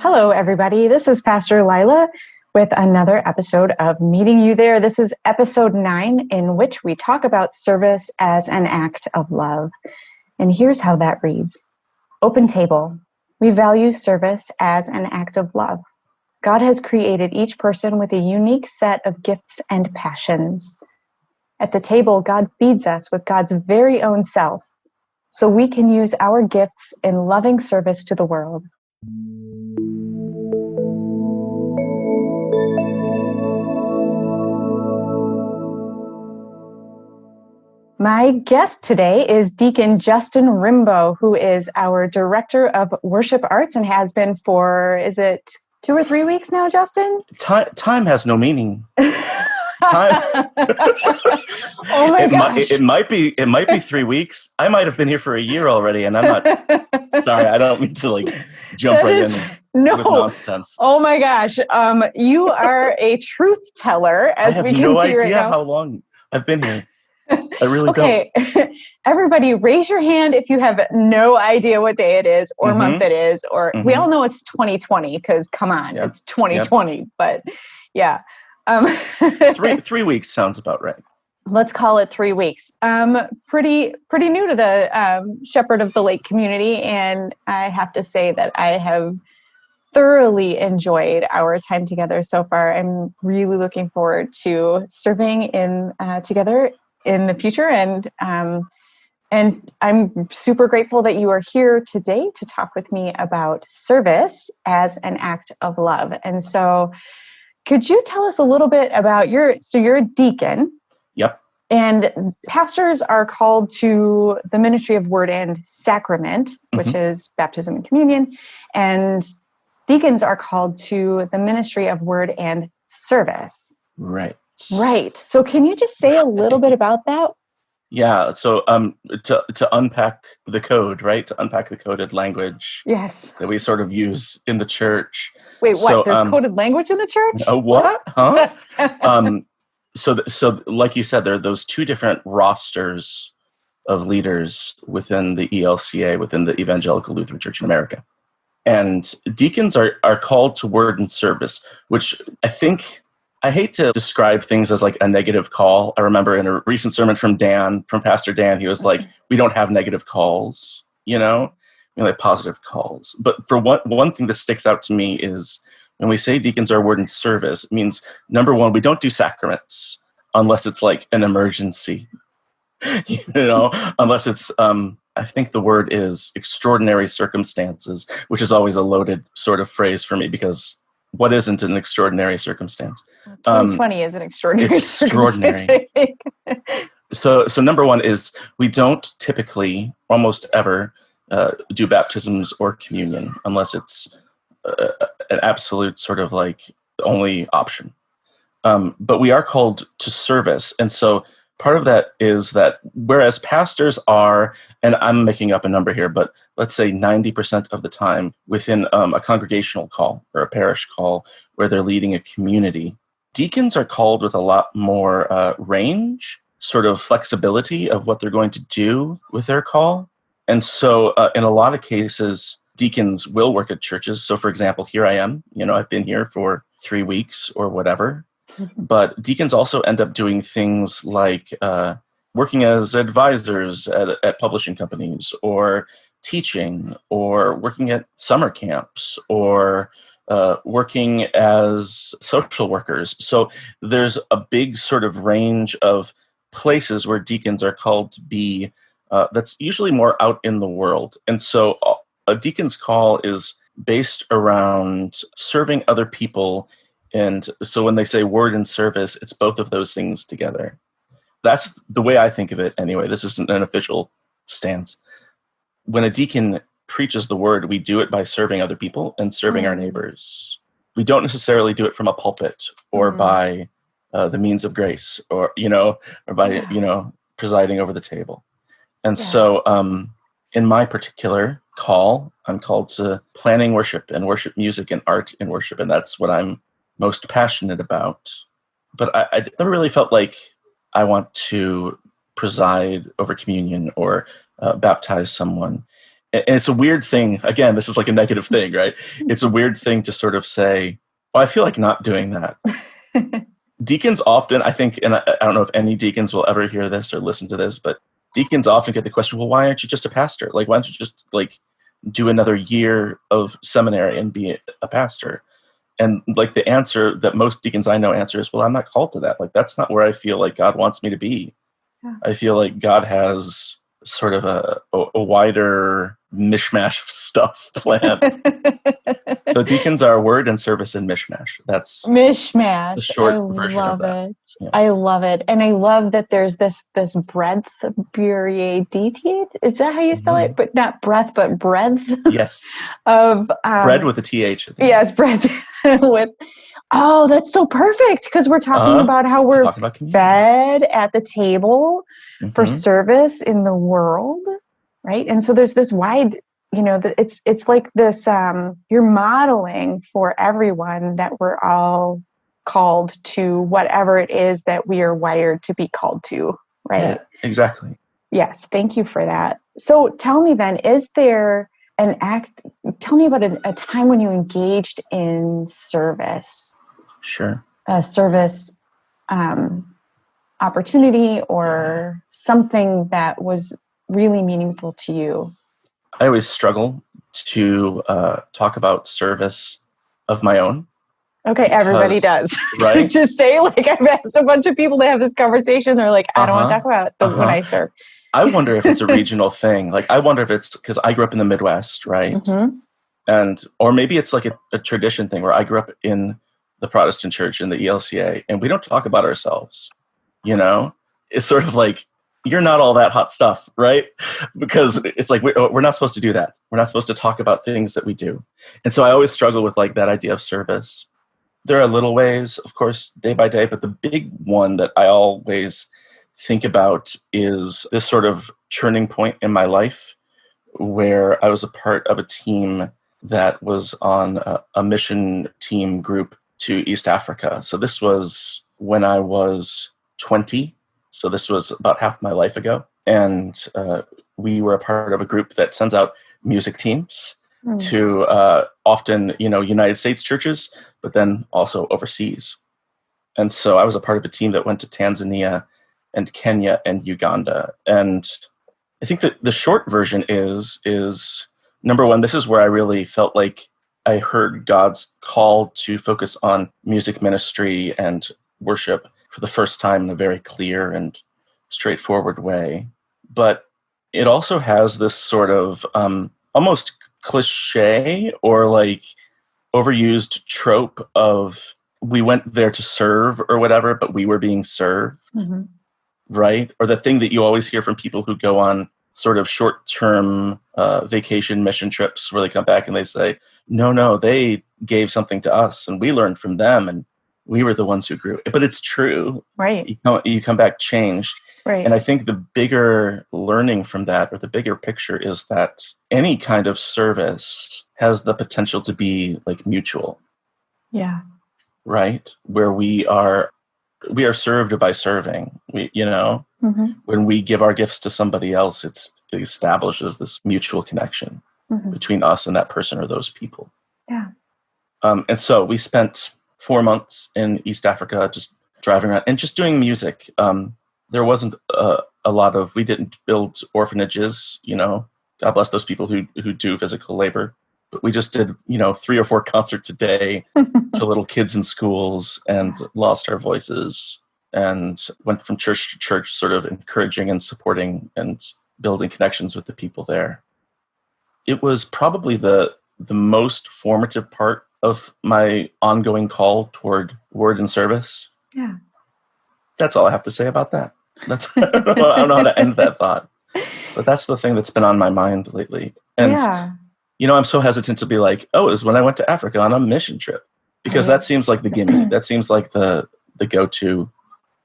Hello, everybody. This is Pastor Laila with another episode of Meeting You There. This is episode 9, in which we talk about service as an act of love. And here's how that reads. Open table. We value service as an act of love. God has created each person with a unique set of gifts and passions. At the table, God feeds us with God's very own self, so we can use our gifts in loving service to the world. My guest today is Deacon Justin Rimbaud, who is our Director of Worship Arts and has been for, is it 2 or 3 weeks now, Justin? Time has no meaning. Time. Oh my gosh. It might be 3 weeks. I might have been here for a year already, and I'm not. Sorry, I don't mean to jump right in with nonsense. Oh my gosh. You are a truth teller, as we can see right now. I have no idea how long I've been here. I really don't. Okay, everybody raise your hand if you have no idea what day it is or month it is, or we all know it's 2020 because come on, it's 2020, but yeah. 3 weeks sounds about right. Let's call it 3 weeks. Pretty new to the Shepherd of the Lake community, and I have to say that I have thoroughly enjoyed our time together so far. I'm really looking forward to serving in together in the future, and I'm super grateful that you are here today to talk with me about service as an act of love. And so, could you tell us a little bit about you're a deacon? Yep. And pastors are called to the ministry of word and sacrament, which is baptism and communion, and deacons are called to the ministry of word and service. Right. Right. So can you just say a little bit about that? Yeah. So to unpack the code, right? To unpack the coded language. Yes. That we sort of use in the church. Wait, what? So, there's coded language in the church? What? Huh? So like you said, there are those two different rosters of leaders within the ELCA, within the Evangelical Lutheran Church in America. And deacons are called to word and service, which I hate to describe things as like a negative call. I remember in a recent sermon from Pastor Dan, he was like, we don't have negative calls, we have positive calls. But for one thing that sticks out to me is when we say deacons are word and service, it means, number one, we don't do sacraments unless it's like an emergency, unless it's, I think the word is extraordinary circumstances, which is always a loaded sort of phrase for me because what isn't an extraordinary circumstance? 2020 is an extraordinary circumstance. Extraordinary. So number one is we don't typically, almost ever, do baptisms or communion unless it's an absolute sort of like the only option. But we are called to service. And so part of that is that whereas pastors are, and I'm making up a number here, but let's say 90% of the time within a congregational call or a parish call where they're leading a community, deacons are called with a lot more range, sort of flexibility of what they're going to do with their call. And so in a lot of cases, deacons will work at churches. So for example, here I am, I've been here for 3 weeks or whatever. But deacons also end up doing things like working as advisors at publishing companies, or teaching, or working at summer camps, or working as social workers. So there's a big sort of range of places where deacons are called to be that's usually more out in the world. And so a deacon's call is based around serving other people. And so when they say word and service, it's both of those things together. That's the way I think of it anyway. This isn't an official stance. When a deacon preaches the word, we do it by serving other people and serving our neighbors. We don't necessarily do it from a pulpit or by the means of grace or by, presiding over the table. And so in my particular call, I'm called to planning worship and worship music and art in worship. And that's what I'm most passionate about. But I never really felt like I want to preside over communion or baptize someone. And it's a weird thing. Again, this is like a negative thing, right? It's a weird thing to sort of say, well, I feel like not doing that. Deacons often, I think, and I don't know if any deacons will ever hear this or listen to this, but deacons often get the question, well, why aren't you just a pastor? Like, why don't you just like do another year of seminary and be a pastor? And like the answer that most deacons I know answer is, well, I'm not called to that. Like, that's not where I feel like God wants me to be. Yeah. I feel like God has sort of a wider mishmash of stuff planned. So deacons are word and service in mishmash. That's mishmash. The short version of that. I love it. Yeah. I love it. And I love that there's this breadth, B-R-E-A-D-T. Is that how you spell it? But not breadth, but breadth. Yes. Of bread with a TH. Yes, breadth with. Oh, that's so perfect, because we're talking about how we're fed at the table for service in the world, right? And so there's this wide, it's like this, you're modeling for everyone that we're all called to whatever it is that we are wired to be called to, right? Yeah, exactly. Yes, thank you for that. So tell me then, is there tell me about a time when you engaged in service. Sure. A service opportunity or something that was really meaningful to you. I always struggle to talk about service of my own. Okay, everybody does. Right? Just say, like, I've asked a bunch of people to have this conversation. They're like, I don't want to talk about it when I serve. I wonder if it's a regional thing. Like, I wonder if it's because I grew up in the Midwest, right? Or maybe it's like a tradition thing where I grew up in the Protestant church in the ELCA, and we don't talk about ourselves. It's sort of like, you're not all that hot stuff, right? Because it's like, we're not supposed to do that. We're not supposed to talk about things that we do. And so I always struggle with like that idea of service. There are little ways, of course, day by day, but the big one that I always think about is this sort of turning point in my life where I was a part of a team that was on a mission team group to East Africa. So this was when I was 20. So this was about half my life ago. And we were a part of a group that sends out music teams to often, United States churches, but then also overseas. And so I was a part of a team that went to Tanzania and Kenya and Uganda. And I think that the short version is number one, this is where I really felt like I heard God's call to focus on music ministry and worship for the first time in a very clear and straightforward way. But it also has this sort of almost cliche or like overused trope of we went there to serve or whatever, but we were being served, right? Or the thing that you always hear from people who go on sort of short-term vacation mission trips where they come back and they say, no, they gave something to us and we learned from them and we were the ones who grew. But it's true. Right. You come back changed. Right. And I think the bigger learning from that, or the bigger picture, is that any kind of service has the potential to be like mutual. Yeah. Right? Where we are served by serving. When we give our gifts to somebody else, it establishes this mutual connection between us and that person or those people. Yeah. And so we spent 4 months in East Africa, just driving around and just doing music. There wasn't a lot of, we didn't build orphanages, God bless those people who do physical labor. But we just did, 3 or 4 concerts a day to little kids in schools and lost our voices and went from church to church, sort of encouraging and supporting and building connections with the people there. It was probably the most formative part of my ongoing call toward word and service. Yeah. That's all I have to say about that. I don't know how to end that thought. But that's the thing that's been on my mind lately. And I'm so hesitant to be like, oh, it was when I went to Africa on a mission trip. Because that seems like the gimme. That seems like the go-to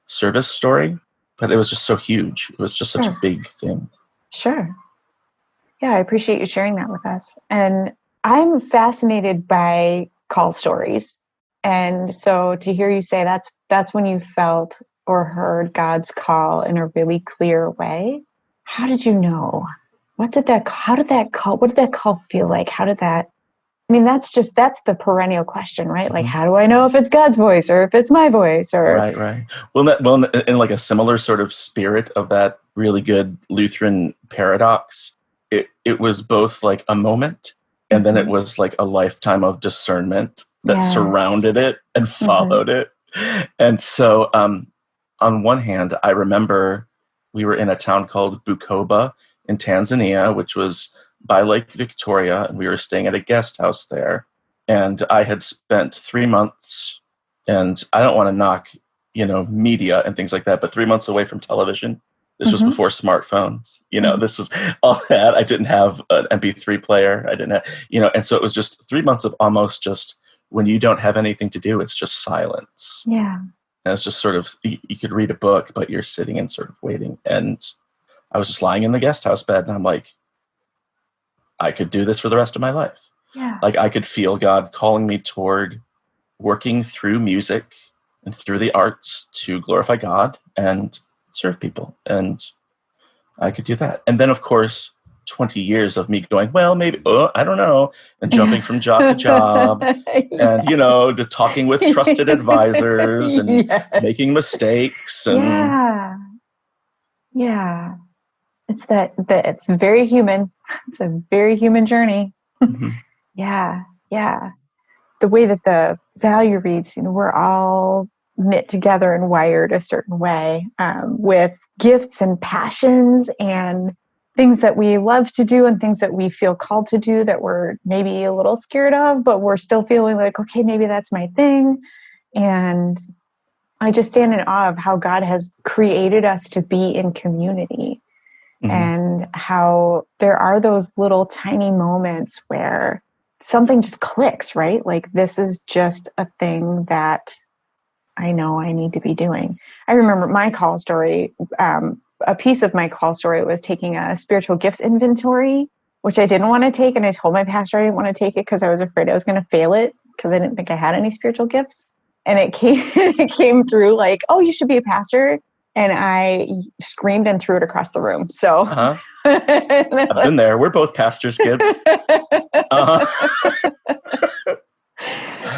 service story. But it was just so huge. It was just such a big thing. Sure. Yeah, I appreciate you sharing that with us. And I'm fascinated by call stories. And so to hear you say that's when you felt or heard God's call in a really clear way. How did you know? what did that call feel like? How did that, I mean, that's the perennial question, right? Like, how do I know if it's God's voice or if it's my voice or. Right. Well, in like a similar sort of spirit of that really good Lutheran paradox, it was both like a moment and then it was like a lifetime of discernment that surrounded it and followed it. And so, on one hand, I remember we were in a town called Bukoba in Tanzania, which was by Lake Victoria, and we were staying at a guest house there. And I had spent 3 months, and I don't want to knock, media and things like that, but 3 months away from television. This was before smartphones. This was all that. I didn't have an MP3 player. I didn't have, and so it was just 3 months of almost just when you don't have anything to do, it's just silence. Yeah. And it's just sort of, you could read a book, but you're sitting and sort of waiting. And I was just lying in the guest house bed and I'm like, I could do this for the rest of my life. Yeah. Like I could feel God calling me toward working through music and through the arts to glorify God and serve people. And I could do that. And then of course, 20 years of me going, well, maybe, I don't know, and jumping from job to job and, to talking with trusted advisors and making mistakes. And Yeah. It's it's very human. It's a very human journey. Yeah. The way that the value reads, we're all knit together and wired a certain way, with gifts and passions and things that we love to do and things that we feel called to do that we're maybe a little scared of, but we're still feeling like, okay, maybe that's my thing. And I just stand in awe of how God has created us to be in community. And how there are those little tiny moments where something just clicks, right? Like this is just a thing that I know I need to be doing. I remember my call story, a piece of my call story was taking a spiritual gifts inventory, which I didn't want to take. And I told my pastor I didn't want to take it because I was afraid I was going to fail it because I didn't think I had any spiritual gifts. And it came through like, oh, you should be a pastor. And I screamed and threw it across the room. So I've been there. We're both pastors' kids.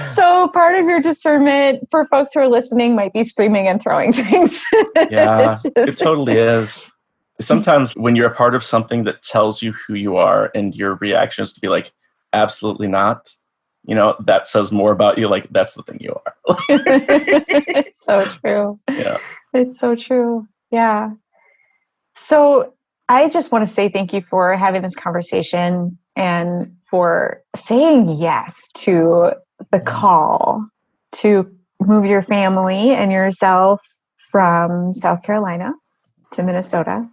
So part of your discernment for folks who are listening might be screaming and throwing things. Yeah, it totally is. Sometimes when you're a part of something that tells you who you are and your reaction is to be like, absolutely not, that says more about you. Like, that's the thing you are. It's so true. Yeah. It's so true. Yeah. So I just want to say thank you for having this conversation and for saying yes to the call to move your family and yourself from South Carolina to Minnesota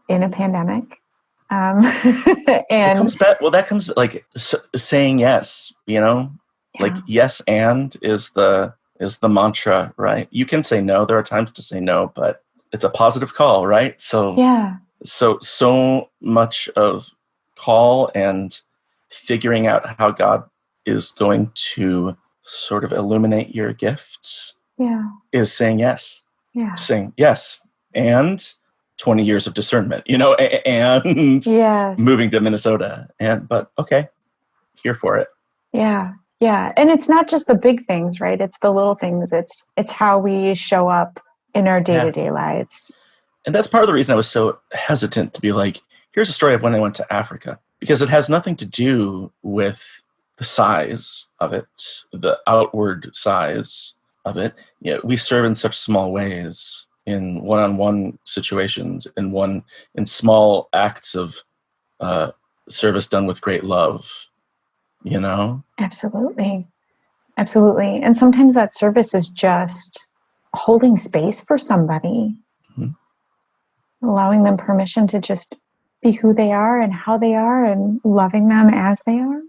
in a pandemic. And that comes like saying yes, like yes and is the mantra, right? You can say no. There are times to say no, but it's a positive call, right? So so much of call and figuring out how God is going to sort of illuminate your gifts is saying yes. Yeah. Saying yes. And 20 years of discernment, and moving to Minnesota. But okay, here for it. Yeah. Yeah. And it's not just the big things, right? It's the little things. It's how we show up in our day-to-day lives. And that's part of the reason I was so hesitant to be like, here's a story of when I went to Africa, because it has nothing to do with the size of it, the outward size of it. We serve in such small ways, in one-on-one situations, in small acts of service done with great love, Absolutely. And sometimes that service is just holding space for somebody, allowing them permission to just be who they are and how they are and loving them as they are.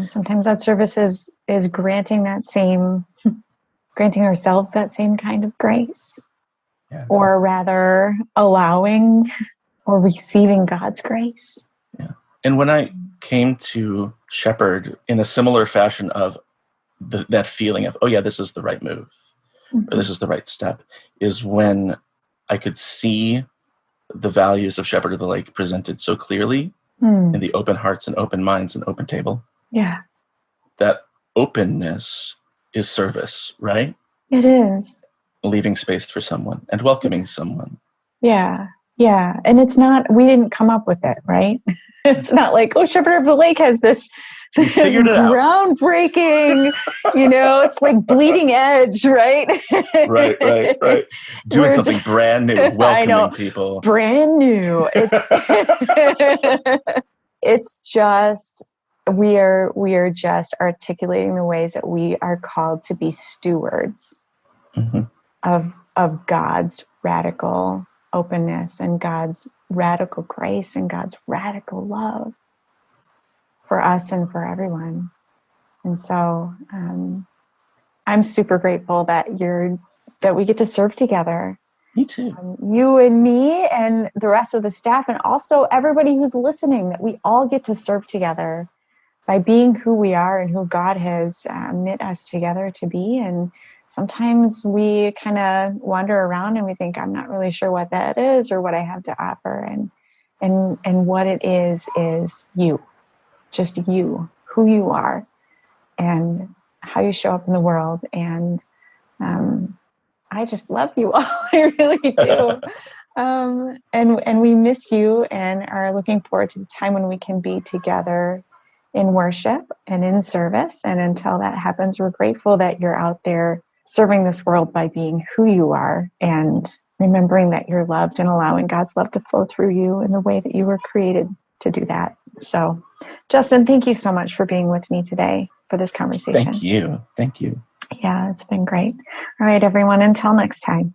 Sometimes that service is granting ourselves that same kind of grace, or rather allowing or receiving God's grace. Yeah. And when I came to shepherd in a similar fashion of that feeling of, oh yeah, this is the right move, or this is the right step, is when I could see the values of Shepherd of the Lake presented so clearly in the open hearts and open minds and open table. Yeah. That openness is service, right? It is. Leaving space for someone and welcoming someone. Yeah. Yeah. And it's not, we didn't come up with it, right? It's not like, oh, Shepherd of the Lake has this figured it out. Groundbreaking, it's like bleeding edge, right? Right. Doing something brand new, welcoming people. Brand new. It's just, we are just articulating the ways that we are called to be stewards of God's radical openness and God's radical grace and God's radical love for us and for everyone. And so I'm super grateful that we get to serve together. Me too. You and me and the rest of the staff, and also everybody who's listening, that we all get to serve together by being who we are and who God has knit us together to be. And sometimes we kind of wander around and we think, I'm not really sure what that is or what I have to offer. And what it is you, just you, who you are and how you show up in the world. And I just love you all. I really do. And we miss you and are looking forward to the time when we can be together in worship and in service. And until that happens, we're grateful that you're out there serving this world by being who you are and remembering that you're loved and allowing God's love to flow through you in the way that you were created to do that. So, Justin, thank you so much for being with me today for this conversation. Thank you. Yeah, it's been great. All right, everyone, until next time.